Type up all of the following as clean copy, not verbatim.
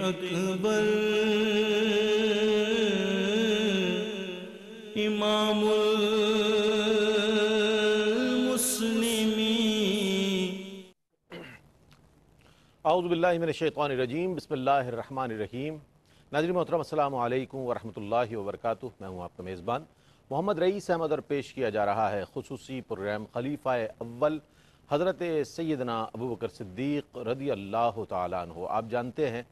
اکبر امام المسلمین۔ اعوذ باللہ من الشیطان الرجیم، بسم اللہ الرحمن الرحیم۔ ناظرین محترم، السلام علیکم ورحمۃ اللہ وبرکاتہ۔ میں ہوں آپ کا میزبان محمد رئیس احمد، اور پیش کیا جا رہا ہے خصوصی پروگرام خلیفہ اول حضرت سیدنا ابوبکر صدیق رضی اللہ تعالیٰ عنہ۔ آپ جانتے ہیں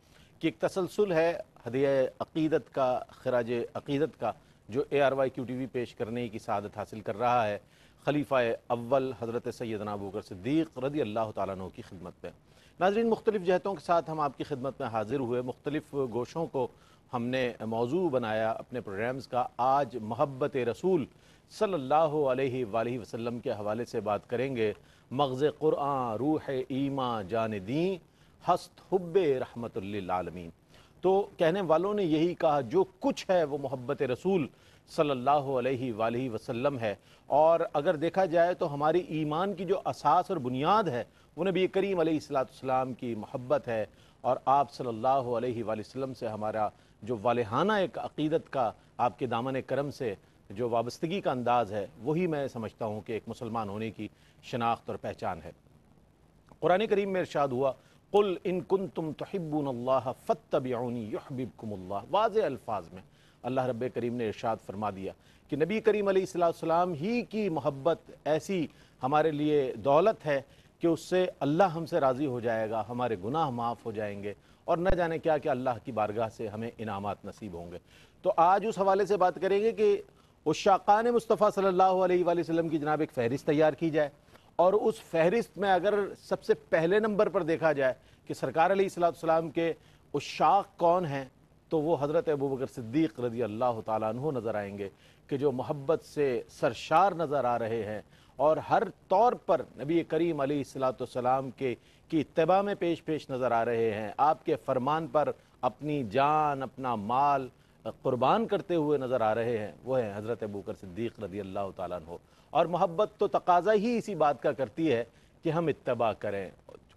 کہ ایک تسلسل ہے ہدیہ عقیدت کا، خراج عقیدت کا، جو ARYQTV پیش کرنے کی سعادت حاصل کر رہا ہے خلیفہ اول حضرت سیدنا ابوبکر صدیق رضی اللہ تعالیٰ عنہ کی خدمت میں۔ ناظرین، مختلف جہتوں کے ساتھ ہم آپ کی خدمت میں حاضر ہوئے، مختلف گوشوں کو ہم نے موضوع بنایا اپنے پروگرامز کا۔ آج محبت رسول صلی اللہ علیہ وآلہ وسلم کے حوالے سے بات کریں گے۔ مغز قرآن، روح ایمان، جان دین، ہست حب رحمت للعالمین۔ تو کہنے والوں نے یہی کہا، جو کچھ ہے وہ محبت رسول صلی اللہ علیہ وآلہ وسلم ہے۔ اور اگر دیکھا جائے تو ہماری ایمان کی جو اساس اور بنیاد ہے وہ نبی کریم علیہ السلام کی محبت ہے، اور آپ صلی اللہ علیہ وآلہ وسلم سے ہمارا جو والہانہ ایک عقیدت کا، آپ کے دامن کرم سے جو وابستگی کا انداز ہے، وہی میں سمجھتا ہوں کہ ایک مسلمان ہونے کی شناخت اور پہچان ہے۔ قرآن کریم میں ارشاد ہوا، قل ان کنتم تحبون اللہ فاتبعونی یحببکم اللہ۔ واضح الفاظ میں اللہ رب کریم نے ارشاد فرما دیا کہ نبی کریم علیہ السلام ہی کی محبت ایسی ہمارے لیے دولت ہے کہ اس سے اللہ ہم سے راضی ہو جائے گا، ہمارے گناہ معاف ہو جائیں گے، اور نہ جانے کیا کہ اللہ کی بارگاہ سے ہمیں انعامات نصیب ہوں گے۔ تو آج اس حوالے سے بات کریں گے کہ عشاقان مصطفیٰ صلی اللہ علیہ وآلہ وسلم کی جناب ایک فہرست تیار کی جائے، اور اس فہرست میں اگر سب سے پہلے نمبر پر دیکھا جائے کہ سرکار علیہ السلام کے عشاق کون ہیں، تو وہ حضرت ابوبکر صدیق رضی اللہ تعالیٰ عنہ نظر آئیں گے، کہ جو محبت سے سرشار نظر آ رہے ہیں، اور ہر طور پر نبی کریم علیہ السلام کی اتباع میں پیش نظر آ رہے ہیں، آپ کے فرمان پر اپنی جان، اپنا مال قربان کرتے ہوئے نظر آ رہے ہیں، وہ ہیں حضرت ابوبکر صدیق رضی اللہ تعالیٰ عنہ۔ اور محبت تو تقاضا ہی اسی بات کا کرتی ہے کہ ہم اتباع کریں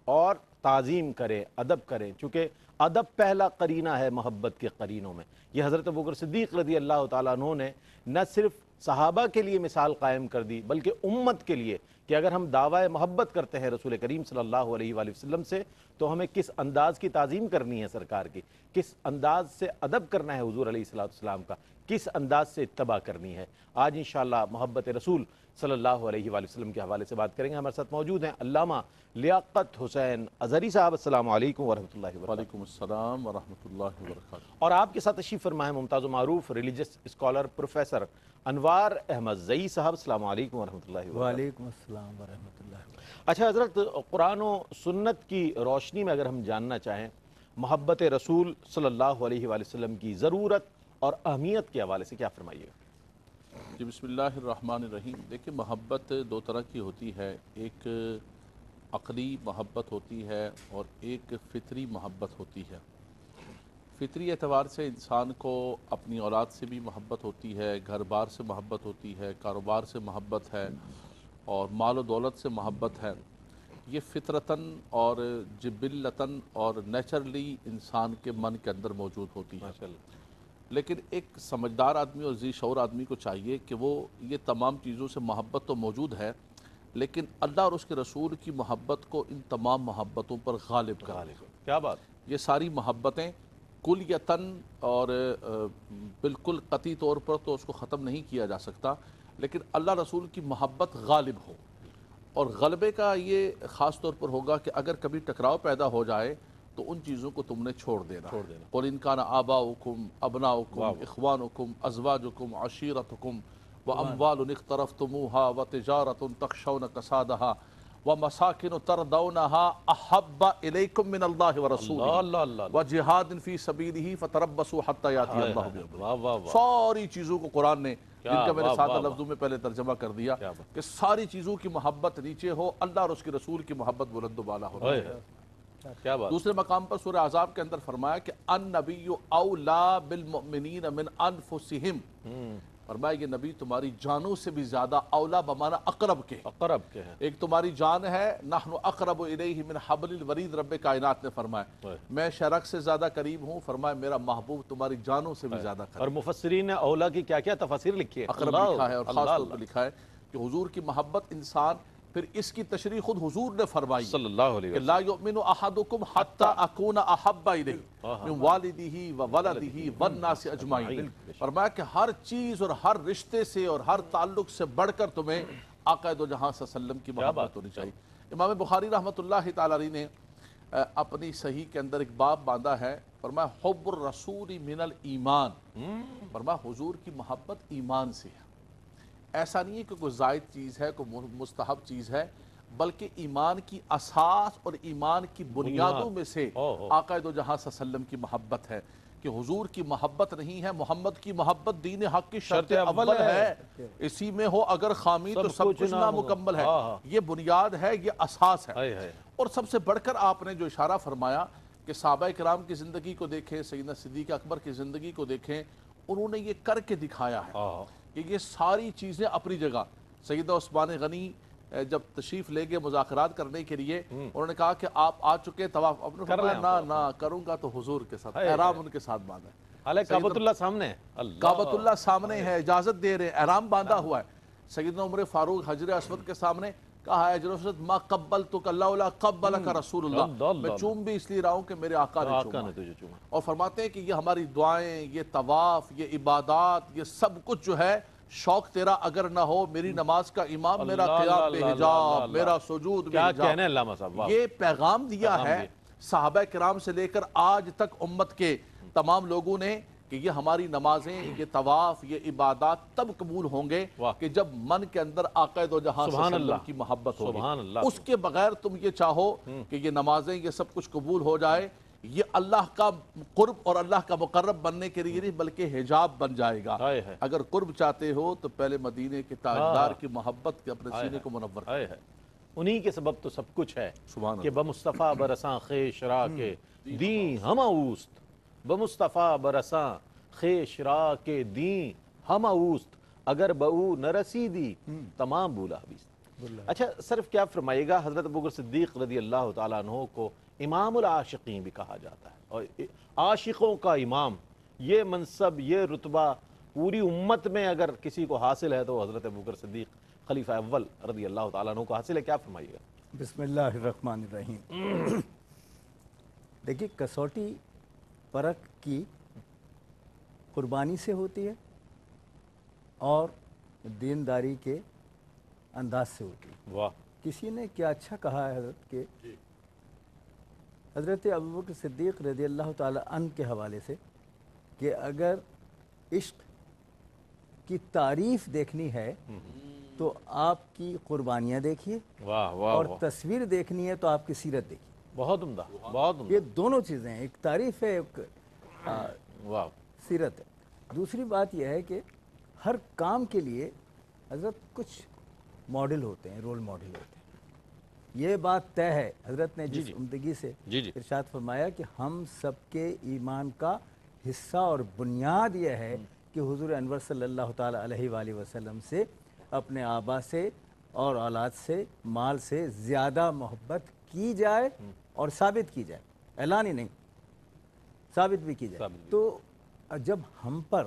اور تعظیم کریں، ادب کریں، چونکہ ادب پہلا قرینہ ہے محبت کے قرینوں میں۔ یہ حضرت ابوبکر صدیق رضی اللہ تعالیٰ عنہ نے نہ صرف صحابہ کے لیے مثال قائم کر دی، بلکہ امت کے لیے، کہ اگر ہم دعوی محبت کرتے ہیں رسول کریم صلی اللہ علیہ وآلہ وسلم سے، تو ہمیں کس انداز کی تعظیم کرنی ہے سرکار کی، کس انداز سے ادب کرنا ہے حضور علیہ السلام کا، کس انداز سے اتباع کرنی ہے۔ آج انشاءاللہ محبت رسول صلی اللہ علیہ وآلہ وسلم کے حوالے سے بات کریں گے۔ ہمارے ساتھ موجود ہیں علامہ لیاقت حسین اظہری صاحب۔ السلام علیکم ورحمۃ اللہ وبرکاتہ۔ وعلیکم السلام ورحمۃ اللہ وبرکاتہ۔ اور آپ کے ساتھ تشریف فرما ہے ممتاز و معروف ریلیجس اسکالر پروفیسر انوار احمد زئی صاحب۔ السلام علیکم ورحمۃ اللہ وبرکاتہ۔ وعلیکم السلام ورحمۃ اللہ وبرکاتہ۔ اچھا حضرت، قرآن و سنت کی روشنی میں اگر ہم جاننا چاہیں محبت رسول صلی اللہ علیہ وآلہ وسلم کی ضرورت اور اہمیت کے حوالے سے کیا فرمائیے گا؟ جی بسم اللہ الرحمن الرحیم۔ دیکھیں، محبت دو طرح کی ہوتی ہے، ایک عقلی محبت ہوتی ہے اور ایک فطری محبت ہوتی ہے۔ فطری اعتبار سے انسان کو اپنی اولاد سے بھی محبت ہوتی ہے، گھر بار سے محبت ہوتی ہے، کاروبار سے محبت ہے، اور مال و دولت سے محبت ہے۔ یہ فطرتاً اور جبلتاً اور نیچرلی انسان کے من کے اندر موجود ہوتی ہے۔ لیکن ایک سمجھدار آدمی اور ذی شعور آدمی کو چاہیے کہ وہ یہ تمام چیزوں سے محبت تو موجود ہے، لیکن اللہ اور اس کے رسول کی محبت کو ان تمام محبتوں پر غالب کرے۔ کیا بات! یہ ساری محبتیں کلیتاً اور بالکل قطعی طور پر تو اس کو ختم نہیں کیا جا سکتا، لیکن اللہ رسول کی محبت غالب ہو، اور غلبے کا یہ خاص طور پر ہوگا کہ اگر کبھی ٹکراؤ پیدا ہو جائے تو ان چیزوں کو تم نے چھوڑ دینا۔ قُلْ إِنْ كَانَ آبَاؤُكُمْ أَبْنَاؤُكُمْ إِخْوَانُكُمْ أَزْوَاجُكُمْ عَشِيرَتُكُمْ وَأَمْوَالٌ اقْتَرَفْتُمُوهَا وَتِجَارَةٌ تَخْشَوْنَ كَسَادَهَا وَمَسَاكِنُ تَرْضَوْنَهَا أَحَبَّ إِلَيْكُمْ مِنَ اللَّهِ وَرَسُولِهِ وَجِهَادٍ فِي سَبِيلِهِ فَتَرَبَّصُوا حَتَّى يَأْتِيَ اللَّهُ بِأَمْرِهِ۔ ساری چیزوں کو قرآن نے، جن کا میں نے سادہ لفظوں میں پہلے ترجمہ کر دیا، کہ ساری چیزوں کی محبت نیچے ہو، اللہ اور اس کے رسول کی محبت بلند و بالا ہوتی ہے۔ دوسرے مقام پر سورہ احزاب کے اندر فرمایا کہ النبی اولا بالمؤمنین من انفسہم، فرمایا یہ نبی تمہاری جانوں سے بھی زیادہ اولا بمانا اقرب کے اقرب کے ہیں. ایک تمہاری جان ہے نحن اقرب الیہ من حبل الورید رب کائنات نے فرمایا میں شرک سے زیادہ قریب ہوں فرمایا میرا محبوب تمہاری جانوں سے بھی زیادہ قریب. اور مفسرین نے اولا کی کیا کیا تفاسیر لکھی ہے. اقرب لکھا ہے اور خاص طور پر لکھا ہے کہ حضور کی محبت انسان پھر اس کی تشریح خود حضور نے فرمائی صلی اللہ علیہ کہ لا یؤمن احدکم حتی اکون احب الیہ من والدہ وولدہ والناس اجمعین. فرمایا کہ ہر چیز اور ہر رشتے سے اور ہر تعلق سے بڑھ کر تمہیں آقا دو جہاں صلی اللہ علیہ وسلم کی محبت ہونی چاہیے. امام بخاری رحمۃ اللہ تعالی علیہ نے اپنی صحیح کے اندر ایک باب باندھا ہے فرمایا حب الرسول من الایمان. فرمایا حضور کی محبت ایمان سے ہے. ایسا نہیں ہے کہ کوئی زائد چیز ہے کوئی مستحب چیز ہے بلکہ ایمان کی اساس اور ایمان کی بنیادوں میں سے آقا دو جہاں صلی اللہ علیہ وسلم کی محبت ہے کہ حضور کی محبت نہیں ہے محمد کی محبت دین حق کی شرط اول ہے. اسی میں ہو اگر خامی تو سب کچھ نامکمل ہے. یہ بنیاد ہے یہ اساس ہے. اور سب سے بڑھ کر آپ نے جو اشارہ فرمایا کہ صحابہ کرام کی زندگی کو دیکھیں سیدنا صدیق اکبر کی زندگی کو دیکھیں انہوں نے یہ کر کے دکھایا ہے کہ یہ ساری چیزیں اپنی جگہ. سیدہ عثمان غنی جب تشریف لے گئے مذاکرات کرنے کے لیے انہوں نے کہا کہ آپ آ چکے طواف اپنے فرمایا نہ کروں گا تو حضور کے ساتھ احرام ان کے ساتھ باندھا ہے. حالانکہ کعبۃ اللہ سامنے ہے. کعبۃ اللہ سامنے ہے اجازت دے رہے ہیں احرام باندھا ہوا ہے. سیدنا عمر فاروق حجر اسود کے سامنے کہا ہے حجر اسود ما قبلتک اللہ قبلک رسول اللہ. میں چوم بھی اس لیے رہا ہوں کہ میرے آقا نے چوما. اور فرماتے ہیں کہ یہ ہماری دعائیں یہ طواف یہ عبادات یہ سب کچھ جو ہے شوق تیرا اگر نہ ہو میری نماز کا امام میرا قیام بے حجاب میرا سجود بے حجاب. یہ پیغام دیا ہے صحابہ کرام سے لے کر آج تک امت کے تمام لوگوں نے کہ یہ ہماری نمازیں یہ طواف یہ عبادات تب قبول ہوں گے کہ جب من کے اندر آقا دو جہاں صلی اللہ علیہ وسلم کی محبت ہوگی. اس کے بغیر تم یہ چاہو کہ یہ نمازیں یہ سب کچھ قبول ہو جائے یہ اللہ کا قرب اور اللہ کا مقرب بننے کے لیے نہیں بلکہ حجاب بن جائے گا. اگر قرب چاہتے ہو تو پہلے مدینے کے تاجدار کی محبت کے اپنے سینے کو منور کرو. انہی کے سبب تو سب کچھ ہے کہ بمصطفیٰ برساں خیش را کے دین ہمہ اوست. بمصطفیٰ برساں خیش را کے دین ہمہ اوست اگر بہو نہ رسیدی تمام بولا بیست. اچھا صرف کیا فرمائیے گا حضرت ابوبکر صدیق رضی اللہ تعالیٰ عنہ کو امام العاشقین بھی کہا جاتا ہے اور عاشقوں کا امام یہ منصب یہ رتبہ پوری امت میں اگر کسی کو حاصل ہے تو حضرت ابوبکر صدیق خلیفہ اول رضی اللہ تعالیٰ عنہ کو حاصل ہے. کیا فرمائیے گا؟ بسم اللہ الرحمن الرحیم. دیکھیے کسوٹی پرکھ کی قربانی سے ہوتی ہے اور دینداری کے انداز سے ہوتی ہے. واہ کسی نے کیا اچھا کہا ہے حضرت کے حضرت ابوبکر صدیق رضی اللہ تعالی عنہ کے حوالے سے کہ اگر عشق کی تعریف دیکھنی ہے تو آپ کی قربانیاں دیکھیے اور تصویر دیکھنی ہے تو آپ کی سیرت دیکھیے. بہت عمدہ بہت عمدہ. یہ دونوں چیزیں ہیں ایک تعریف ہے ایک سیرت ہے. دوسری بات یہ ہے کہ ہر کام کے لیے حضرت کچھ ماڈل ہوتے ہیں رول ماڈل ہوتے ہیں. یہ بات طے ہے حضرت نے جس عمدگی سے ارشاد فرمایا کہ ہم سب کے ایمان کا حصہ اور بنیاد یہ ہے کہ حضور انور صلی اللہ تعالیٰ علیہ وآلہ وسلم سے اپنے آبا سے اور اولاد سے مال سے زیادہ محبت کی جائے اور ثابت کی جائے. اعلان ہی نہیں ثابت بھی کی جائے. تو جب ہم پر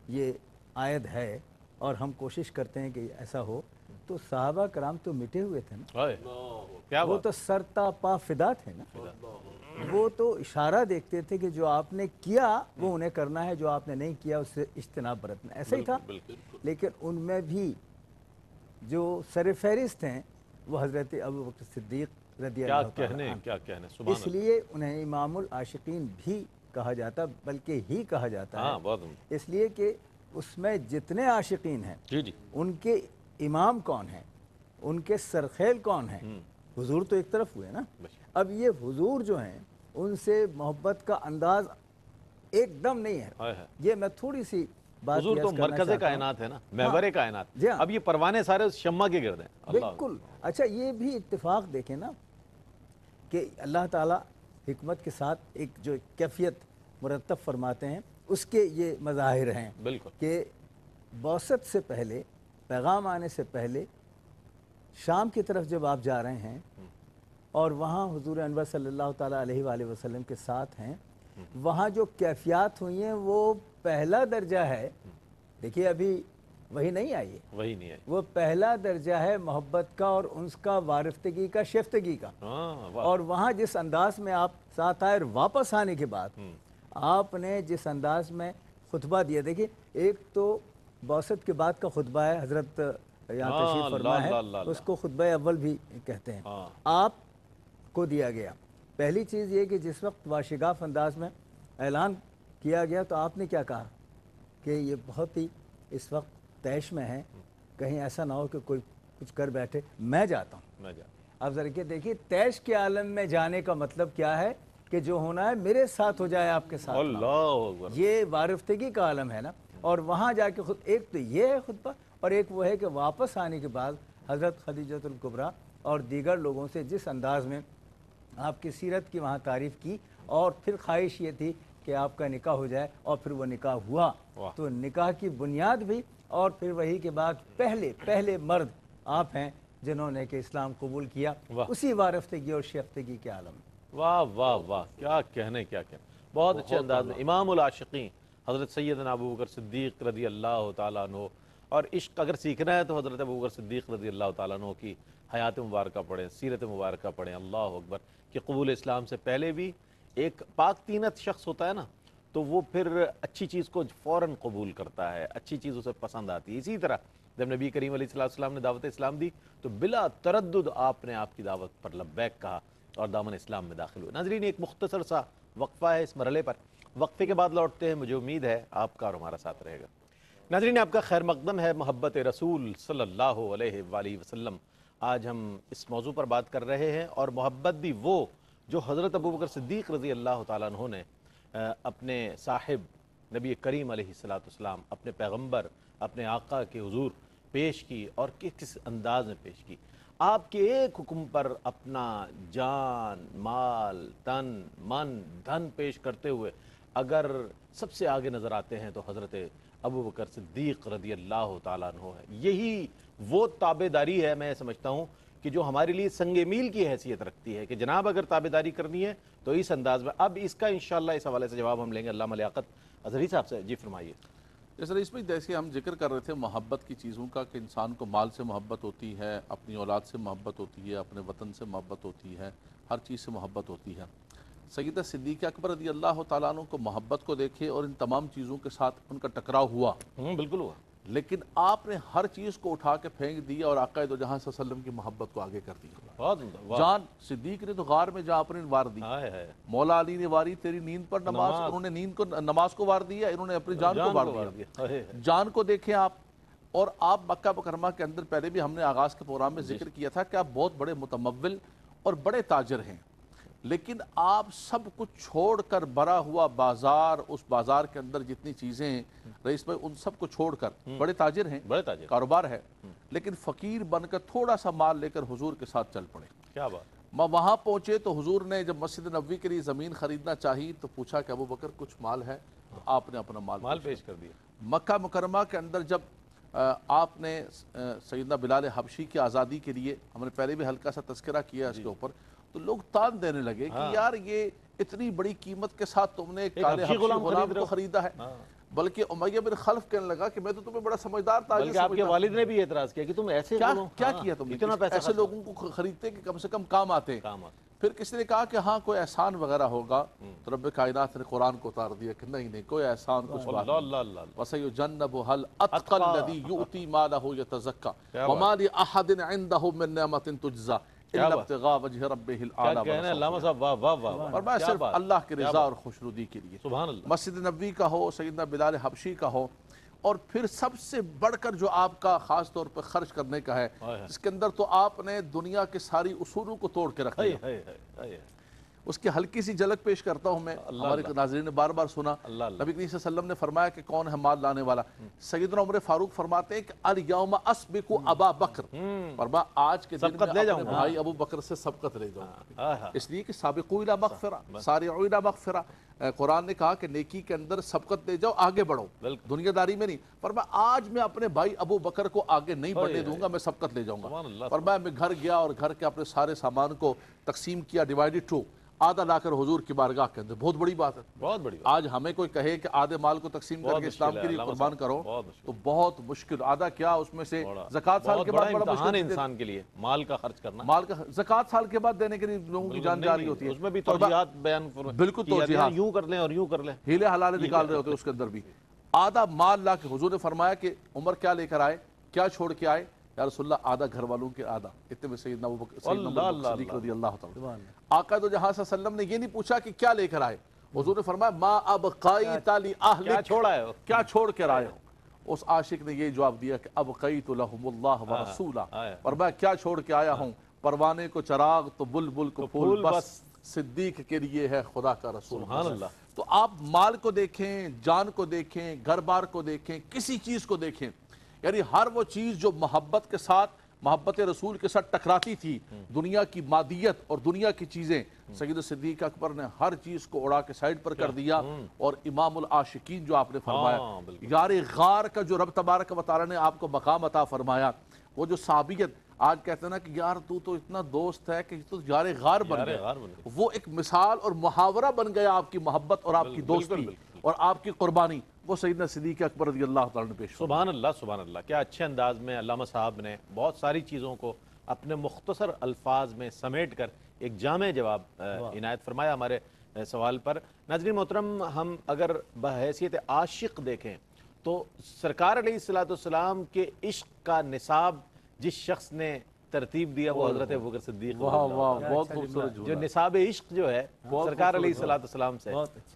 یہ عائد ہے اور ہم کوشش کرتے ہیں کہ ایسا ہو تو صحابہ کرام تو مٹے ہوئے تھے نا. وہ تو سر تا پا فدا تھے نا. وہ تو اشارہ دیکھتے تھے کہ جو آپ نے کیا وہ انہیں کرنا ہے جو آپ نے نہیں کیا اس سے اجتناب برتنا. ایسا ہی تھا. لیکن ان میں بھی جو سر فہرست ہیں وہ حضرت ابوبکر صدیق رضی اللہ تعالیٰ عنہ. اس لیے انہیں امام العاشقین بھی کہا جاتا بلکہ ہی کہا جاتا ہے اس لیے کہ اس میں جتنے عاشقین ہیں ان کے امام کون ہیں ان کے سرخیل کون ہیں. حضور تو ایک طرف ہوئے نا. اب یہ حضور جو ہیں ان سے محبت کا انداز ایک دم نہیں ہے. یہ میں تھوڑی سی بات حضور تو مرکز کائنات ہے نا محور کائنات. اب یہ پروانے سارے شمع کے گرد ہیں. بالکل. اچھا یہ بھی اتفاق دیکھیں نا کہ اللہ تعالیٰ حکمت کے ساتھ ایک جو کیفیت مرتب فرماتے ہیں اس کے یہ مظاہر ہیں کہ بوست سے پہلے، پیغام آنے سے پہلے شام کی طرف جب آپ جا رہے ہیں اور وہاں حضور انور صلی اللہ تعالیٰ علیہ وآلہ وسلم کے ساتھ ہیں، وہاں جو کیفیات ہوئی ہیں وہ پہلا درجہ ہے. دیکھیے ابھی وہی نہیں آئی ہے، وہی نہیں ہے. وہ پہلا درجہ ہے محبت کا اور انس کا، وارفتگی کا، شفتگی کا. اور وہاں جس انداز میں آپ ساتھ آئے اور واپس آنے کے بعد آپ نے جس انداز میں خطبہ دیا، دیکھیے ایک تو بوست کے بعد کا خطبہ ہے، حضرت یہاں تشریف فرما ہے، اس کو خطبہ اول بھی کہتے ہیں. آپ کو دیا گیا پہلی چیز یہ کہ جس وقت واشگاف انداز میں اعلان کیا گیا تو آپ نے کیا کہا کہ یہ بہت ہی اس وقت تیش میں ہے، کہیں ایسا نہ ہو کہ کوئی کچھ کر بیٹھے، میں جاتا ہوں. اب ذرا دیکھیے تیش کے عالم میں جانے کا مطلب کیا ہے کہ جو ہونا ہے میرے ساتھ ہو جائے، آپ کے ساتھ. اللہ، یہ وارفتگی کا عالم ہے نا. اور وہاں جا کے خود ایک تو یہ ہے خطبہ، اور ایک وہ ہے کہ واپس آنے کے بعد حضرت خدیجۃ الکبریٰ اور دیگر لوگوں سے جس انداز میں آپ کی سیرت کی وہاں تعریف کی، اور پھر خواہش یہ تھی کہ آپ کا نکاح ہو جائے، اور پھر وہ نکاح ہوا. تو نکاح کی بنیاد بھی، اور پھر وہی کے بعد پہلے مرد آپ ہیں جنہوں نے کہ اسلام قبول کیا اسی وارفتگی اور شیفتگی کے عالم میں. واہ واہ واہ، کیا کہنے. بہت اچھے انداز میں امام العاشقین حضرت سیدنا ابو بکر صدیق رضی اللہ تعالیٰ عنہ. اور عشق اگر سیکھنا ہے تو حضرت ابو بکر صدیق رضی اللہ تعالیٰ عنہ کی حیات مبارکہ پڑھیں، سیرت مبارکہ پڑھیں. اللہ اکبر. کہ قبول اسلام سے پہلے بھی ایک پاک طینت شخص ہوتا ہے نا، تو وہ پھر اچھی چیز کو فوراً قبول کرتا ہے، اچھی چیز اسے پسند آتی ہے. اسی طرح جب نبی کریم علیہ السلام نے دعوت اسلام دی تو بلا تردد آپ نے آپ کی دعوت پر لبیک کہا اور دامن اسلام میں داخل ہوئے. ناظرین ایک مختصر سا وقفہ ہے اس مرحلے پر، وقفے کے بعد لوٹتے ہیں. مجھے امید ہے آپ کا اور ہمارا ساتھ رہے گا. ناظرین آپ کا خیر مقدم ہے محبت رسول صلی اللہ علیہ وآلہ وسلم. آج ہم اس موضوع پر بات کر رہے ہیں، اور محبت بھی وہ جو حضرت ابو بکر صدیق رضی اللہ تعالیٰ عنہ نے اپنے صاحب نبی کریم علیہ السلام، اپنے پیغمبر، اپنے آقا کے حضور پیش کی، اور کس انداز میں پیش کی. آپ کے ایک حکم پر اپنا جان، مال، تن، من، دھن پیش کرتے ہوئے اگر سب سے آگے نظر آتے ہیں تو حضرت ابو بکر صدیق رضی اللہ تعالیٰ عنہ ہے. یہی وہ تابعداری ہے، میں سمجھتا ہوں کہ جو ہمارے لیے سنگ میل کی حیثیت رکھتی ہے کہ جناب اگر تابعداری کرنی ہے تو اس انداز میں. اب اس کا انشاءاللہ اس حوالے سے جواب ہم لیں گے علامہ لیاقت اظہری صاحب سے. جی فرمائیے. اس میں جیسے ہم ذکر کر رہے تھے محبت کی چیزوں کا، کہ انسان کو مال سے محبت ہوتی ہے، اپنی اولاد سے محبت ہوتی ہے، اپنے وطن سے محبت ہوتی ہے، ہر چیز سے محبت ہوتی ہے. سیدہ صدیق اکبر رضی اللہ تعالیٰ عنہ کو محبت کو دیکھے اور ان تمام چیزوں کے ساتھ ان کا ٹکراؤ ہوا. بالکل ہوا. لیکن آپ نے ہر چیز کو اٹھا کے پھینک دیا اور آقا دو جہاں صلی اللہ علیہ وسلم کی محبت کو آگے کر دیا. جان صدیق نے تو غار میں جا اپنی وار دی، مولا علی نے واری تیری نیند پر نماز، انہوں نے نیند کو نماز کو وار دیا، انہوں نے اپنی جان کو وار دیا. جان کو دیکھیں آپ. اور آپ مکہ مکرمہ کے اندر پہلے بھی ہم نے آغاز کے پروگرام میں ذکر کیا تھا کہ آپ بہت بڑے متمول اور بڑے تاجر ہیں، لیکن آپ سب کچھ چھوڑ کر بھرا ہوا بازار، اس بازار کے اندر جتنی چیزیں ہیں رئیس بھائی ان سب کو چھوڑ کر، بڑے تاجر ہیں، کاروبار ہے، لیکن فقیر بن کر تھوڑا سا مال لے کر حضور کے ساتھ چل پڑے. کیا بات. وہاں پہنچے تو حضور نے جب مسجد نبوی کے لیے زمین خریدنا چاہی تو پوچھا کہ ابو بکر کچھ مال ہے؟ تو آپ نے اپنا مال پیش کر دیا. مکہ مکرمہ کے اندر جب آپ نے سیدنا بلال حبشی کی آزادی کے لیے، ہم نے پہلے بھی ہلکا سا تذکرہ کیا اس کے اوپر، تو لوگ تان دینے لگے کہ یار یہ اتنی بڑی قیمت کے ساتھ تم نے ایک کالے حبشی غلام کو خریدا ہے. بلکہ امیہ بن خلف کہنے لگا کہ میں تو تمہیں بڑا سمجھدار تاجر سمجھتا ہوں. بلکہ آپ کے والد نے بھی اعتراض کیا کہ تم ایسے کیا کیا تم نے، ایسے لوگوں کو خریدتے کہ کم سے کم کام آتے. پھر کسی نے کہا کہ ہاں کوئی احسان وغیرہ ہوگا، تو رب کائنات نے قرآن کو اتار دیا کہ نہیں کوئی احسان کچھ بات نہیں. وَسَيُجَنَّبُهَا الْأَتْقَى الَّذِي يُؤْتِي مَالَهُ يَتَزَكَّى وَمَا لِأَحَدٍ عِندَهُ مِن نِعْمَةٍ تُجْزَى إِلَّا ابْتِغَاءَ وَجْهِ رَبِّهِ الْأَعْلَى. کیا کہنا ہے علامہ صاحب، واہ واہ واہ. اور میں صرف اللہ کی رضا اور خوشنودی کے لیے، سبحان اللہ، مسجد نبوی کا ہو، سیدنا بلال حبشی کا ہو، اور پھر سب سے بڑھ کر جو آپ کا خاص طور پر خرچ کرنے کا ہے، اس کے اندر تو آپ نے دنیا کے ساری اصولوں کو توڑ کے رکھ دیا. اس کی ہلکی سی جھلک پیش کرتا ہوں میں، ہمارے ناظرین نے بار بار سنا۔ نبی کریم صلی اللہ علیہ وسلم نے فرمایا کہ کون ہے مال لانے والا؟ سیدنا عمر فاروق فرماتے ہیں کہ الیوم اسبق ابا بکر، فرمایا آج کے دن میں اپنے بھائی ابو بکر سے سبقت لے جاؤں، اس لیے کہ سابقوا الی مغفرہ، سارعوا الی مغفرہ، قرآن نے کہا کہ نیکی کے اندر سبقت لے جاؤ، آگے بڑھو، دنیا داری میں نہیں۔ فرمایا آج میں اپنے بھائی ابو بکر کو آگے نہیں بڑھنے دوں گا، میں سبقت لے جاؤں گا۔ فرمایا میں گھر گیا اور گھر کے اپنے سارے سامان کو تقسیم کیا، ڈیوائیڈڈ ٹو، آدھا لا کر حضور کی بارگاہ کے اندر۔ بہت بڑی بات ہے، بہت بڑی آج ہمیں کوئی کہے کہ آدھے مال کو تقسیم کر کے اسلام کے لیے قربان کرو تو بہت مشکل، آدھا کیا اس میں سے زکوٰۃ سال کے بعد بڑا مشکل انسان کے لیے مال کا خرچ کرنا، مال کا زکوٰۃ سال کے بعد دینے کے لیے لوگوں کی جان جاری ہوتی ہے، اس میں بھی توجیہات بیان، بالکل توجیہات، یوں کر لیں اور یوں کر لیں، ہیلے حلالے نکال رہے ہوتے اس کے اندر بھی۔ آدھا مال لا کے حضور نے فرمایا کہ عمر کیا لے کر آئے، کیا چھوڑ کے آئے؟ یا رسول اللہ آدھا گھر والوں کے آدھا، اتنے میں سیدنا ابو بکر صدیق رضی اللہ تعالیٰ۔ آقا دو جہاں صلی اللہ علیہ وسلم نے یہ نہیں پوچھا کہ کیا لے کر آئے، حضور نے فرمایا ما ابقیت لأہلک، کیا چھوڑا ہے، کیا چھوڑ کر آئے ہو؟ اس عاشق نے یہ جواب دیا کہ ابقیت لہم اللہ ورسولہ، فرمایا کیا چھوڑ کے آیا ہوں؟ پروانے کو چراغ تو بلبل کو پھول، بس صدیق کے لیے ہے خدا کا رسول۔ سبحان اللہ۔ تو آپ مال کو دیکھیں، جان کو دیکھیں، گھر بار کو دیکھیں، کسی چیز کو دیکھیں، یعنی ہر وہ چیز جو محبت کے ساتھ، محبت رسول کے ساتھ ٹکراتی تھی، دنیا کی مادیت اور دنیا کی چیزیں، سید صدیق اکبر نے ہر چیز کو اڑا کے سائڈ پر کر دیا، اور امام العاشقین جو آپ نے فرمایا، یار غار کا جو رب تبارک و تعالیٰ نے آپ کو مقام عطا فرمایا، وہ جو صحابیت آج کہتے ہیں نا کہ یار تو اتنا دوست ہے کہ تو یار غار بن گیا، وہ ایک مثال اور محاورہ بن گیا آپ کی محبت اور آپ کی دوستی اور آپ کی قربانی، وہ سیدنا صدیق اکبر رضی اللہ تعالیٰ نے پیش کیا۔ سبحان اللہ، سبحان اللہ، کیا اچھے انداز میں علامہ صاحب نے بہت ساری چیزوں کو اپنے مختصر الفاظ میں سمیٹ کر ایک جامع جواب عنایت فرمایا ہمارے سوال پر۔ ناظرین محترم، ہم اگر بحیثیت عاشق دیکھیں تو سرکار علیہ الصلوۃ والسلام کے عشق کا نصاب جس شخص نے ترتیب دیا وہ حضرت ابوبکر صدیق، بہت خوبصورت جو نصاب عشق جو ہے سرکار علیہ الصلوۃ والسلام سے،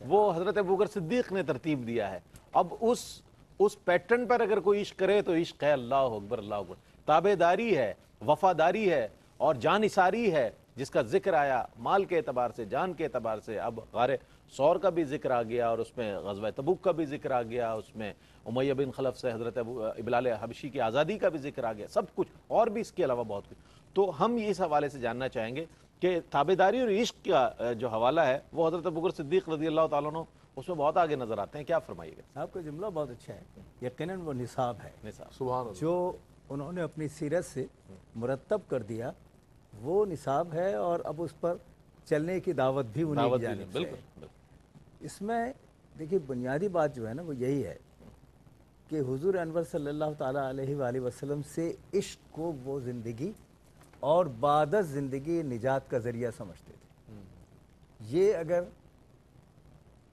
وہ حضرت ابوبکر صدیق نے ترتیب دیا ہے۔ اب اس پیٹرن پر اگر کوئی عشق کرے تو عشق ہے اللہ اکبر، اللہ اکبر، تابع داری ہے، وفاداری ہے اور جانثاری ہے، جس کا ذکر آیا مال کے اعتبار سے، جان کے اعتبار سے۔ اب غار ثور کا بھی ذکر آ گیا اور اس میں غزوہ تبوک کا بھی ذکر آ گیا، اس میں امیہ بن خلف سے حضرت بلال حبشی کی آزادی کا بھی ذکر آ گیا، سب کچھ اور بھی اس کے علاوہ بہت کچھ۔ تو ہم اس حوالے سے جاننا چاہیں گے کہ تابعداری اور عشق کا جو حوالہ ہے وہ حضرت ابوبکر صدیق رضی اللہ تعالیٰ عنہ اس میں بہت آگے نظر آتے ہیں، کیا فرمائیے گا؟ آپ کا جملہ بہت اچھا ہے، یقیناً وہ نصاب ہے، سبحان اللہ، جو انہوں نے اپنی سیرت سے مرتب کر دیا وہ نصاب ہے، اور اب اس پر چلنے کی دعوت بھی انہیں کی جانب سے ہے۔ اس میں دیکھیے بنیادی بات جو ہے نا وہ یہی ہے کہ حضور انور صلی اللہ تعالیٰ علیہ وآلہ وسلم سے عشق کو وہ زندگی اور بعد از زندگی نجات کا ذریعہ سمجھتے تھے۔ یہ اگر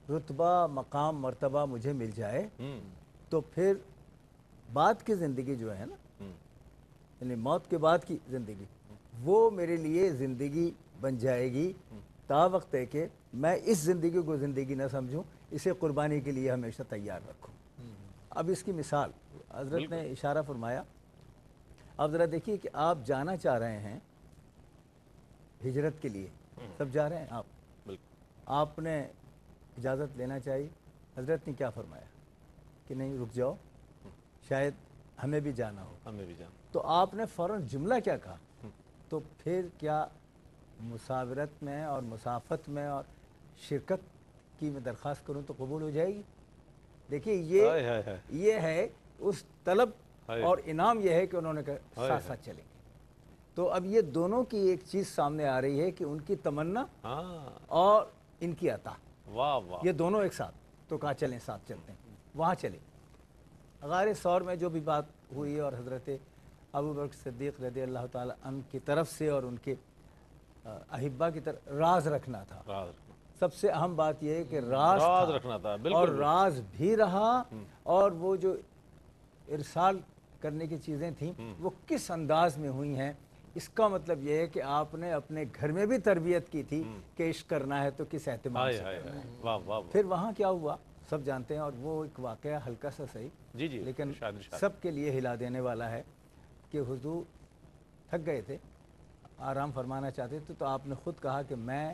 رتبہ، مقام، مرتبہ مجھے مل جائے تو پھر بعد کی زندگی جو ہے نا، یعنی موت کے بعد کی زندگی، وہ میرے لیے زندگی بن جائے گی، تا وقت ہے کہ میں اس زندگی کو زندگی نہ سمجھوں، اسے قربانی کے لیے ہمیشہ تیار رکھوں۔ اب اس کی مثال حضرت نے اشارہ فرمایا، اب ذرا دیکھیے کہ آپ جانا چاہ رہے ہیں ہجرت کے لیے، سب جا رہے ہیں، آپ نے اجازت لینا چاہیے، حضرت نے کیا فرمایا کہ نہیں رک جاؤ، شاید ہمیں بھی جانا ہو، ہمیں بھی جانا، تو آپ نے فوراً جملہ کیا کہا؟ تو پھر کیا مساورت میں اور مسافت میں اور شرکت کی میں درخواست کروں تو قبول ہو جائے گی؟ دیکھیے یہ ہے اس طلب، اور انعام یہ ہے کہ انہوں نے کہا ساتھ ساتھ چلیں گے۔ تو اب یہ دونوں کی ایک چیز سامنے آ رہی ہے کہ ان کی تمنا اور ان کی عطا، یہ دونوں ایک ساتھ، تو کہا چلیں ساتھ چلتے ہیں، وہاں چلیں۔ غار ثور میں جو بھی بات ہوئی اور حضرت ابوبکر صدیق رضی اللہ تعالیٰ عنہ کی طرف سے اور ان کے احبہ کی طرف راز رکھنا تھا، سب سے اہم بات یہ ہے کہ راز رکھنا تھا، اور راز بھی رہا، اور وہ جو ارسال کرنے کی چیزیں تھیں وہ کس انداز میں ہوئی ہیں، اس کا مطلب یہ ہے کہ آپ نے اپنے گھر میں بھی تربیت کی تھی کہ عشق کرنا ہے تو کس اہتمام سے کرنا ہے۔ پھر وہاں کیا ہوا سب جانتے ہیں، اور وہ ایک واقعہ ہلکا سا صحیح لیکن سب کے لیے ہلا دینے والا ہے کہ حضور تھک گئے تھے، آرام فرمانا چاہتے تھے، تو آپ نے خود کہا کہ میں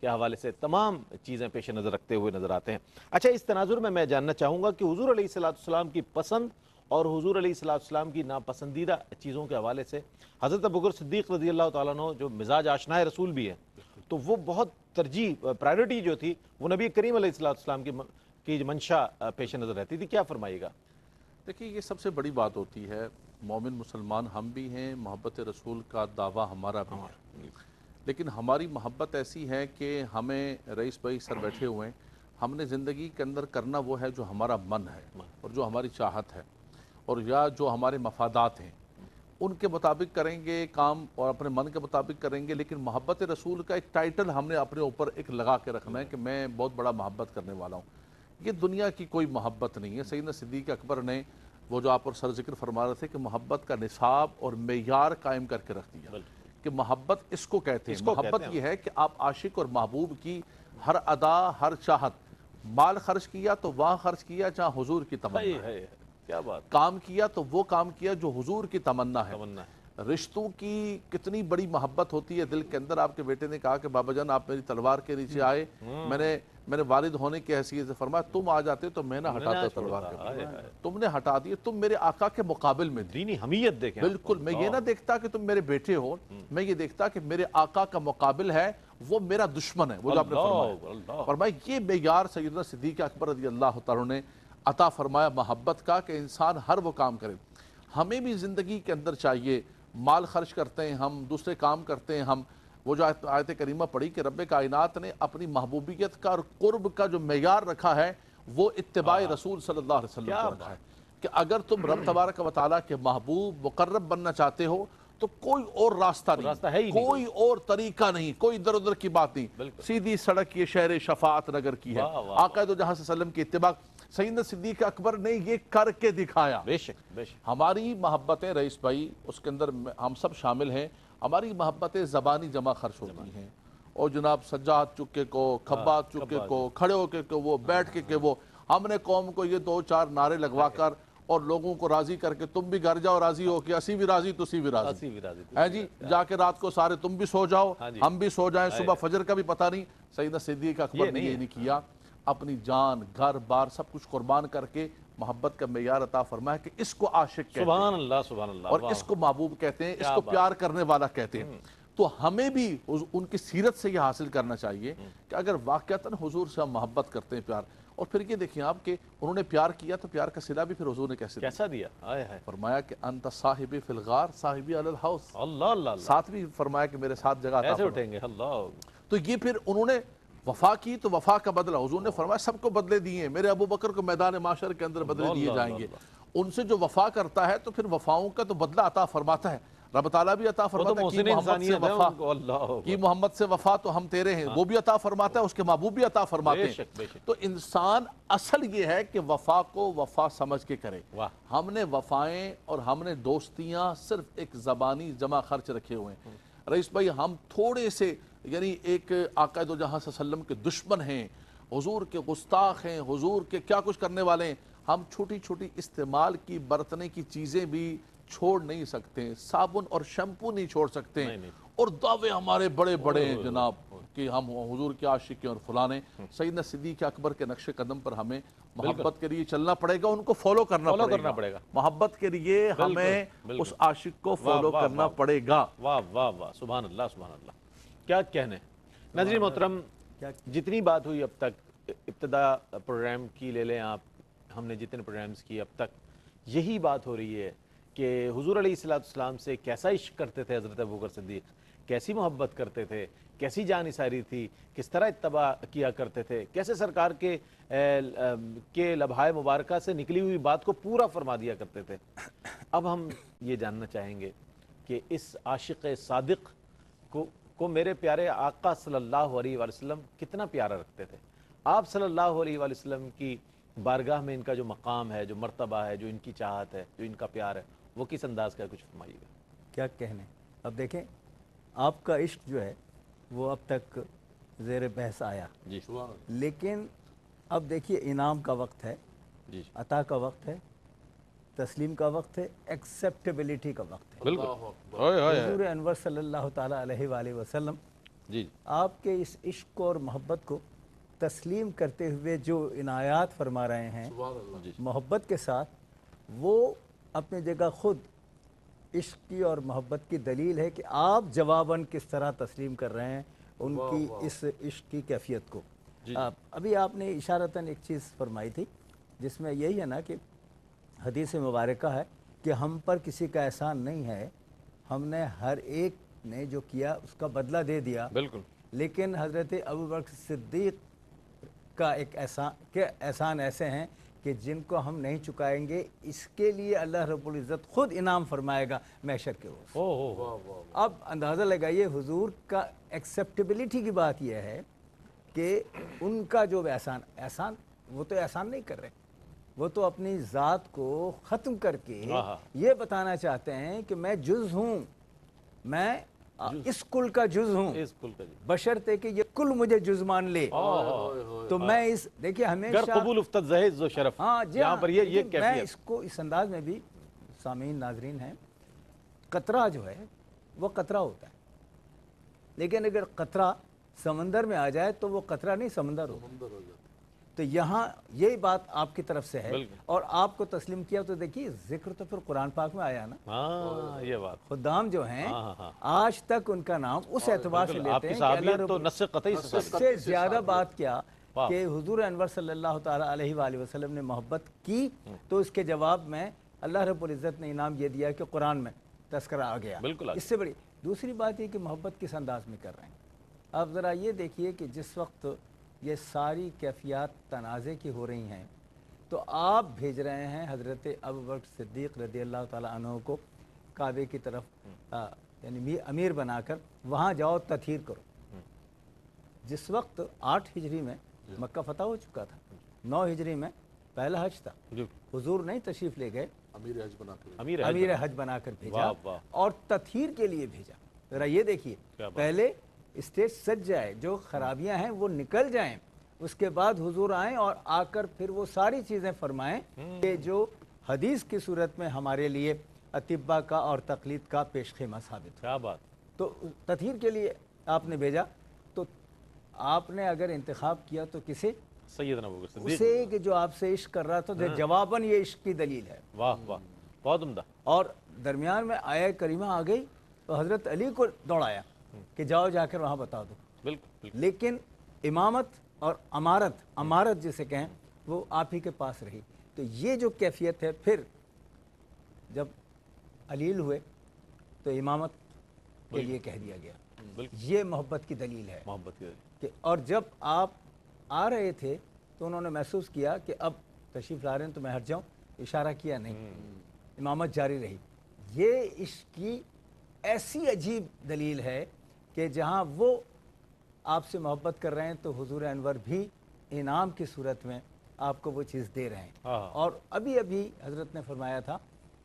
کے حوالے سے تمام چیزیں پیش نظر رکھتے ہوئے نظر آتے ہیں۔ اچھا، اس تناظر میں جاننا چاہوں گا کہ حضور علیہ السلام کی پسند اور حضور علیہ السلام کی ناپسندیدہ چیزوں کے حوالے سے حضرت ابوبکر صدیق رضی اللہ تعالیٰ عنہ جو مزاج آشنائے رسول بھی ہیں، تو وہ بہت ترجیح پرائیورٹی جو تھی وہ نبی کریم علیہ السلام کی منشا پیش نظر رہتی تھی، کیا فرمائیے گا؟ دیکھیے، یہ سب سے بڑی بات ہوتی ہے، مومن مسلمان ہم بھی ہیں، محبت رسول کا دعویٰ ہمارا بھی ہے، لیکن ہماری محبت ایسی ہے کہ ہمیں رئیس بھائی سر بیٹھے ہوئے ہیں، ہم نے زندگی کے اندر کرنا وہ ہے جو ہمارا من ہے اور جو ہماری چاہت ہے اور یا جو ہمارے مفادات ہیں، ان کے مطابق کریں گے کام اور اپنے من کے مطابق کریں گے، لیکن محبت رسول کا ایک ٹائٹل ہم نے اپنے اوپر ایک لگا کے رکھنا ہے کہ میں بہت بڑا محبت کرنے والا ہوں۔ یہ دنیا کی کوئی محبت نہیں ہے۔ سیدنا صدیق اکبر نے وہ جو آپ اور سر ذکر فرما رہے تھے کہ محبت کا نصاب اور معیار قائم کر کے رکھ دیا کہ محبت اس کو کہتے ہیں۔ محبت یہ ہے کہ آپ عاشق اور محبوب کی ہر ادا، ہر چاہت، مال خرچ کیا تو وہاں خرچ کیا جہاں حضور کی تمنا ہے، کیا بات، کام کیا تو وہ کام کیا جو حضور کی تمنا ہے۔ رشتوں کی کتنی بڑی محبت ہوتی ہے دل کے اندر۔ آپ کے بیٹے نے کہا کہ بابا جان آپ میری تلوار کے نیچے آئے، میں نے والد ہونے کی حیثیت سے فرمایا تم آ جاتے تو میں نہ ہٹاتا تلوار کے، تم نے ہٹا دی، تم میرے آقا کے مقابل میں دینی حمیت دیکھیں۔ بالکل، میں یہ نہ دیکھتا کہ تم میرے بیٹے ہو، میں یہ دیکھتا کہ میرے آقا کا مقابل ہے، وہ میرا دشمن ہے، وہ جو آپ نے فرمایا۔ یہ معیار سیدنا صدیق اکبر رضی اللہ تعالیٰ نے عطا فرمایا محبت کا کہ انسان ہر وہ کام کرے۔ ہمیں بھی زندگی کے اندر چاہیے، مال خرچ کرتے ہیں ہم، دوسرے کام کرتے ہیں ہم، وہ جو آیت کریمہ پڑھی کہ رب کائنات نے اپنی محبوبیت کا اور قرب کا جو معیار رکھا ہے وہ اتباع رسول صلی اللہ علیہ وسلم کا رکھا ہے کہ اگر تم رب تبارک و تعالیٰ کے محبوب مقرب بننا چاہتے ہو تو کوئی اور راستہ نہیں، کوئی اور طریقہ نہیں، کوئی ادھر ادھر کی بات نہیں، سیدھی سڑک یہ شہر شفاعت نگر کی ہے۔ آقا دو جہاں صلی اللہ علیہ وسلم کی اتباع سیدنا صدیق اکبر نے یہ کر کے دکھایا۔ بے شک ہماری محبتیں رئیس بھائی اس کے اندر ہم سب شامل ہیں، ہماری محبتیں زبانی جمع خرچ ہوتی ہیں، اور جناب سجاد چکے کو، کھبات چکے کو، کھڑے ہو کے وہ، بیٹھ کے وہ، ہم نے قوم کو یہ 2-4 نعرے لگوا کر اور لوگوں کو راضی کر کے تم بھی گھر جاؤ راضی ہو کے، اسی بھی راضی تسی بھی راضی ہے جی، جا کے رات کو سارے تم بھی سو جاؤ ہم بھی سو جائیں، صبح فجر کا بھی پتہ نہیں۔ سیدنا صدیق اکبر نے یہ نہیں کیا، اپنی جان، گھر بار سب کچھ قربان کر کے محبت کا معیار عطا فرمایا کہ اس کو عاشق کہتے ہیں، سبحان اللہ سبحان اللہ، اور اس کو محبوب کہتے ہیں، اس کو پیار کرنے والا کہتے ہیں۔ تو ہمیں بھی ان کی سیرت سے یہ حاصل کرنا چاہیے کہ اگر واقعتاً حضور سے ہم محبت کرتے ہیں، پیار، اور پھر یہ دیکھیں آپ کہ انہوں نے پیار کیا تو پیار کا صلہ بھی پھر حضور نے کیسا دیا؟ فرمایا کہ انت صاحبی فی الغار صاحبی علی الحوض، اللہ ساتھ بھی فرمایا کہ میرے ساتھ جگہ عطا فرمایا۔ تو یہ پھر انہوں نے وفا کی تو وفا کا بدلہ حضور نے فرمایا سب کو بدلے دیے ہیں، میرے ابو بکر کو میدان معاشر کے اندر بدلے دیے جائیں گے۔ ان سے جو وفا کرتا ہے تو پھر وفاؤں کا تو بدلہ عطا فرماتا ہے، رب تعالیٰ بھی عطا فرماتا ہے کہ محمد سے وفا تو ہم تیرے ہیں، وہ بھی عطا فرماتا ہے، اس کے محبوب بھی عطا فرماتے ہیں۔ تو انسان اصل یہ ہے کہ وفا کو وفا سمجھ کے کرے۔ ہم نے وفائیں اور ہم نے دوستیاں صرف ایک زبانی جمع خرچ رکھے ہوئے ہیں رئیس بھائی، ہم تھوڑے سے یعنی ایک آقا دو جہاں صلی اللہ علیہ وسلم کے دشمن ہیں، حضور کے گستاخ ہیں، حضور کے کیا کچھ کرنے والے ہیں، ہم چھوٹی چھوٹی استعمال کی برتنے کی چیزیں بھی چھوڑ نہیں سکتے، صابن اور شیمپو نہیں چھوڑ سکتے، اور دعوے ہمارے بڑے بڑے ہیں جناب کہ ہم حضور کے عاشق ہیں اور فلانے۔ سیدنا صدیق اکبر کے نقش قدم پر ہمیں محبت کے لیے چلنا پڑے گا، ان کو فالو کرنا پڑے گا، محبت کے لیے ہمیں اس عاشق کو فالو کرنا پڑے گا۔ واہ واہ واہ، سبحان اللہ سبحان اللہ، کیا کہنے۔ ناظرین محترم، جتنی بات ہوئی اب تک، ابتدا پروگرام کی لے لیں آپ، ہم نے جتنے پروگرامز کی اب تک یہی بات ہو رہی ہے کہ حضور علیہ السلام سے کیسا عشق کرتے تھے حضرت ابوبکر صدیق، کیسی محبت کرتے تھے، کیسی جان نثاری تھی، کس طرح اتباع کیا کرتے تھے، کیسے سرکار کے لبھائے مبارکہ سے نکلی ہوئی بات کو پورا فرما دیا کرتے تھے۔ اب ہم یہ جاننا چاہیں گے کہ اس عاشق صادق کو میرے پیارے آقا صلی اللہ علیہ وآلہ وسلم کتنا پیارا رکھتے تھے۔ آپ صلی اللہ علیہ وآلہ وسلم کی بارگاہ میں ان کا جو مقام ہے، جو مرتبہ ہے، جو ان کی چاہت ہے، جو ان کا پیار ہے، وہ کس انداز کا ہے، کچھ فرمائیے گا۔ کیا کہنے، اب دیکھیں آپ کا عشق جو ہے وہ اب تک زیر بحث آیا، لیکن اب دیکھیے انعام کا وقت ہے، عطا کا وقت ہے، تسلیم کا وقت ہے، ایکسیپٹیبلٹی کا وقت ہے۔ بالکل، حضور انور صلی اللہ تعالیٰ علیہ وآلہ وسلم جی آپ کے اس عشق اور محبت کو تسلیم کرتے ہوئے جو عنایات فرما رہے ہیں محبت کے ساتھ، وہ اپنی جگہ خود عشق کی اور محبت کی دلیل ہے کہ آپ جواباً کس طرح تسلیم کر رہے ہیں ان کی اس عشق کی کیفیت کو۔ ابھی آپ نے اشارتاً ایک چیز فرمائی تھی جس میں یہی ہے نا کہ حدیث مبارکہ ہے کہ ہم پر کسی کا احسان نہیں ہے، ہم نے ہر ایک نے جو کیا اس کا بدلہ دے دیا، بالکل، لیکن حضرت ابوبکر صدیق کا ایک احسان ایسے ہیں کہ جن کو ہم نہیں چکائیں گے، اس کے لیے اللہ رب العزت خود انعام فرمائے گا محشر کے روز۔ اب اندازہ لگائیے حضور کا ایکسیپٹیبلٹی کی بات یہ ہے کہ ان کا جو احسان وہ تو احسان نہیں کر رہے، وہ تو اپنی ذات کو ختم کر کے یہ بتانا چاہتے ہیں کہ میں جز ہوں، میں اس کل کا جز ہوں، بشرطے کہ یہ کل مجھے جز مان لے۔ تو میں اس دیکھیے ہمیشہ قبول افتد زہز و شرف، یہاں پر یہ میں اس کو اس انداز میں بھی سامعین ناظرین ہیں، قطرہ جو ہے وہ قطرہ ہوتا ہے، لیکن اگر قطرہ سمندر میں آ جائے تو وہ قطرہ نہیں سمندر ہوتا۔ تو یہاں یہی بات آپ کی طرف سے ہے اور آپ کو تسلیم کیا، تو دیکھیے ذکر تو پھر قرآن پاک میں آیا نا، یہ بات خدام جو ہیں آج تک ان کا نام اس اعتبار سے لیتے ہیں کہ اللہ تو نص قطعی سے زیادہ بات کیا کہ حضور انور صلی اللہ تعالیٰ علیہ وآلہ وسلم نے محبت کی، تو اس کے جواب میں اللہ رب العزت نے انعام یہ دیا کہ قرآن میں تذکرہ آ گیا۔ اس سے بڑی دوسری بات یہ کہ محبت کس انداز میں کر رہے ہیں۔ آپ ذرا یہ دیکھیے کہ جس وقت یہ ساری کیفیات تنازع کی ہو رہی ہیں تو آپ بھیج رہے ہیں حضرت ابوبکر صدیق رضی اللہ تعالیٰ عنہ کو کعبے کی طرف، یعنی امیر بنا کر وہاں جاؤ تطہیر کرو۔ جس وقت 8 ہجری میں مکہ فتح ہو چکا تھا، 9 ہجری میں پہلا حج تھا، حضور نہیں تشریف لے گئے، امیر حج بنا کر بھیجا اور تطہیر کے لیے بھیجا۔ ذرا یہ دیکھیے، پہلے اسٹیج سج جائے، جو خرابیاں ہیں وہ نکل جائیں، اس کے بعد حضور آئیں اور آ کر پھر وہ ساری چیزیں فرمائیں کہ جو حدیث کی صورت میں ہمارے لیے اتباع کا اور تقلید کا پیش خیمہ ثابت۔ کیا بات! تو تطہیر کے لیے آپ نے بھیجا، تو آپ نے اگر انتخاب کیا تو کسے؟ سیدنا ابوبکر صدیق، اسے کہ جو آپ سے عشق کر رہا تھا، جواباً یہ عشق کی دلیل ہے۔ واہ واہ، بہت عمدہ۔ اور درمیان میں آیہ کریمہ آ گئی تو حضرت علی کو دوڑایا کہ جاؤ جا کر وہاں بتا دو۔ بالکل، لیکن امامت اور امارت جسے کہیں وہ آپ ہی کے پاس رہی۔ تو یہ جو کیفیت ہے، پھر جب علیل ہوئے تو امامت کے لیے کہہ دیا گیا۔ یہ محبت کی دلیل ہے، محبت کی۔ اور جب آپ آ رہے تھے تو انہوں نے محسوس کیا کہ اب تشریف لا رہے ہیں تو میں ہٹ جاؤں، اشارہ کیا نہیں، امامت جاری رہی۔ یہ عشق کی ایسی عجیب دلیل ہے کہ جہاں وہ آپ سے محبت کر رہے ہیں تو حضور انور بھی انعام کی صورت میں آپ کو وہ چیز دے رہے ہیں۔ اور ابھی حضرت نے فرمایا تھا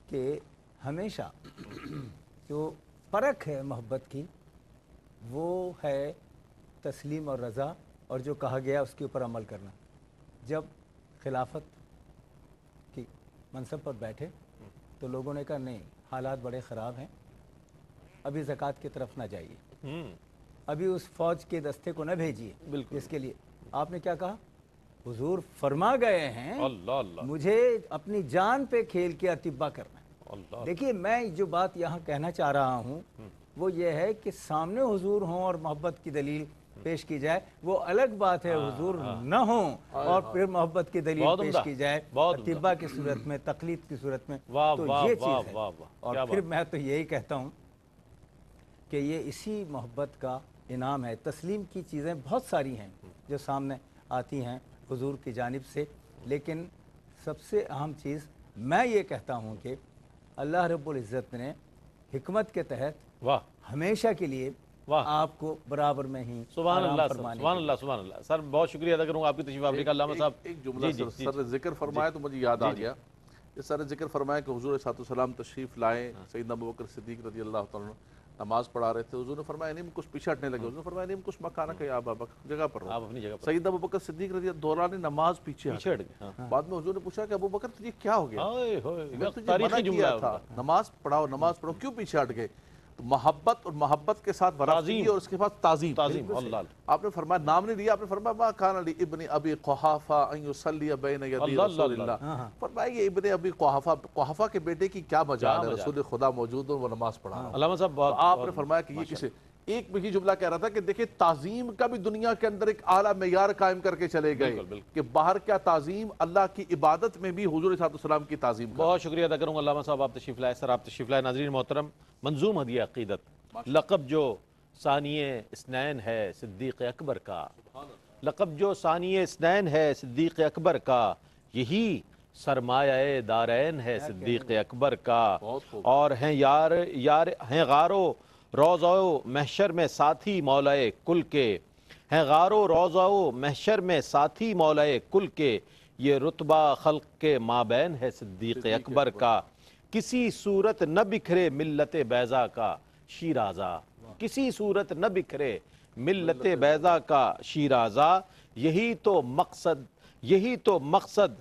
کہ ہمیشہ جو پرکھ ہے محبت کی وہ ہے تسلیم اور رضا، اور جو کہا گیا اس کے اوپر عمل کرنا۔ جب خلافت کی منصب پر بیٹھے تو لوگوں نے کہا نہیں، حالات بڑے خراب ہیں، ابھی زکوٰۃ کی طرف نہ جائیے، ابھی اس فوج کے دستے کو نہ بھیجیے اس کے لیے۔ آپ نے کیا کہا؟ حضور فرما گئے ہیں مجھے اپنی جان پہ کھیل کے اتباع کرنا ہے۔ دیکھیے میں جو بات یہاں کہنا چاہ رہا ہوں وہ یہ ہے کہ سامنے حضور ہوں اور محبت کی دلیل پیش کی جائے، وہ الگ بات ہے، حضور نہ ہوں اور پھر محبت کی دلیل پیش کی جائے اتباع کی صورت میں، تقلید کی صورت میں، تو یہ چیز ہے۔ اور پھر میں تو یہی کہتا ہوں کہ یہ اسی محبت کا انعام ہے۔ تسلیم کی چیزیں بہت ساری ہیں جو سامنے آتی ہیں حضور کی جانب سے، لیکن سب سے اہم چیز میں یہ کہتا ہوں کہ اللہ رب العزت نے حکمت کے تحت ہمیشہ کے لیے آپ کو برابر میں ہی سبحان اللہ، سبحان اللہ، سبحان اللہ۔ سر بہت شکریہ ادا کروں آپ کی تشریف آوری کا۔ علامہ صاحب ایک جملہ سر ذکر فرمایا تو مجھے یاد آ گیا، اس سر ذکر فرمایا کہ حضور صلی اللہ علیہ وسلم تشریف لائے، سیدنا ابوبکر صدیق رضی اللہ تعالیٰ نماز پڑھا رہے تھے، حضور نے فرمایا نہیں کچھ پیچھے ہٹنے لگے، حضور نے فرمایا نہیں کچھ مکانہ کہ آپ جگہ پر آپ اپنی جگہ پر۔ سیدنا ابوبکر صدیق رضی اللہ دوران نماز پیچھے ہٹ گئے۔ بعد میں حضور نے پوچھا کہ ابوبکر تجھے کیا ہو گیا؟ میں تجھے منع کیا تھا نماز پڑھاؤ، نماز پڑھو، کیوں پیچھے ہٹ گئے؟ تو محبت اور محبت کے ساتھ وابستگی اور اس کے بعد تعظیم. آپ نے فرمایا نام نہیں دیا, آپ نے فرمایا ما کان لابن ابی قحافہ ان یصلی بین یدی رسول اللہ. فرمایا یہ ابن ابی قحافہ کے بیٹے کی کیا مجال ہے, رسول خدا موجود ہو وہ نماز پڑھا رہا. علامہ صاحب آپ نے فرمایا کہ یہ کسے ایک میں ہی جملہ کہہ رہا تھا کہ دیکھیں تعظیم کا بھی دنیا کے اندر ایک اعلیٰ معیار قائم کر کے چلے گئے کہ باہر کیا تعظیم, اللہ کی عبادت میں بھی حضور صلی اللہ علیہ وسلم کی تعظیم. بہت شکریہ ادا کروں گا علامہ صاحب, آپ تشریف لائے. سر آپ تشریف لائے. ناظرین محترم, منظوم ہدیہ عقیدت, لقب جو ثانی اثنین ہے صدیق اکبر کا, لقب جو ثانی اثنین ہے صدیق اکبر کا, یہی سرمایہ دارین ہے صدیق اکبر کا, اور ہیں ہیں غارو روضہ و محشر میں ساتھی مولائے کل کے, ہیں غار و روضہ و محشر میں ساتھی مولائے کل کے, یہ رتبہ خلق کے مابین ہے صدیق اکبر کا, کسی صورت نہ بکھرے ملت بیضا کا شیرازہ, کسی صورت نہ بکھرے ملت بیضا کا شیرازہ, یہی تو مقصد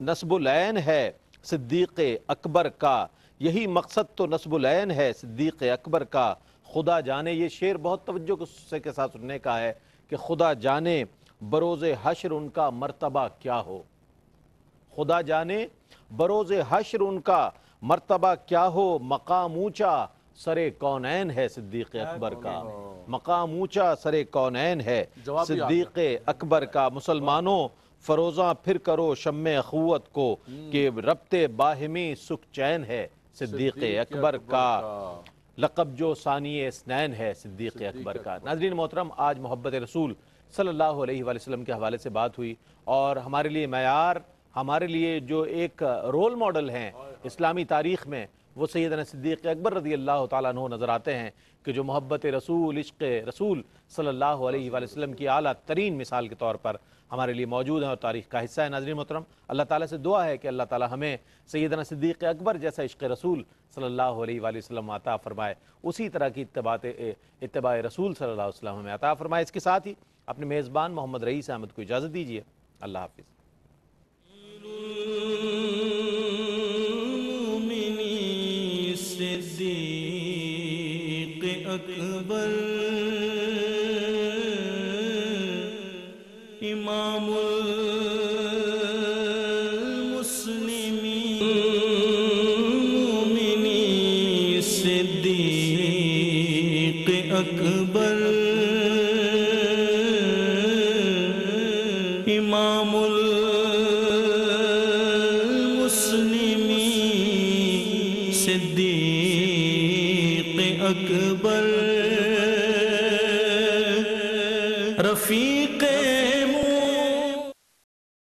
نسب العین ہے صدیق اکبر کا, یہی مقصد تو نسب العین ہے صدیق اکبر کا. خدا جانے, یہ شعر بہت توجہ کے ساتھ سننے کا ہے کہ خدا جانے بروز حشر ان کا مرتبہ کیا ہو, خدا جانے بروز حشر ان کا مرتبہ کیا ہو, مقام اونچا سرے کونین ہے صدیق اکبر کا, مقام اونچا سرے کونین ہے صدیق اکبر کا. مسلمانوں فروزاں پھر کرو شمع اخوت کو, کہ ربط باہمی سکھ چین ہے صدیق اکبر کا, لقب جو ثانی اثنین ہے صدیق اکبر کا. ناظرین محترم, آج محبت رسول صلی اللہ علیہ وآلہ وسلم کے حوالے سے بات ہوئی, اور ہمارے لیے معیار, ہمارے لیے جو ایک رول ماڈل ہیں اسلامی تاریخ میں, وہ سیدنا صدیق اکبر رضی اللہ تعالیٰ عنہ نظر آتے ہیں, کہ جو محبت رسول, عشق رسول صلی اللہ علیہ وآلہ وسلم کی اعلیٰ ترین مثال کے طور پر ہمارے لیے موجود ہیں اور تاریخ کا حصہ ہے. ناظرین محترم, اللہ تعالیٰ سے دعا ہے کہ اللہ تعالیٰ ہمیں سیدنا صدیق اکبر جیسا عشق رسول صلی اللہ علیہ وآلہ وسلم عطا فرمائے, اسی طرح کی اتباع رسول صلی اللہ علیہ وسلم ہمیں عطا فرمائے. اس کے ساتھ ہی اپنے میزبان محمد رئیس احمد کو اجازت دیجیے. اللہ حافظ. صدیق اکبر امام المسلمین, صدیق اکبر امام المسلمین, صدیق اکبر رفیق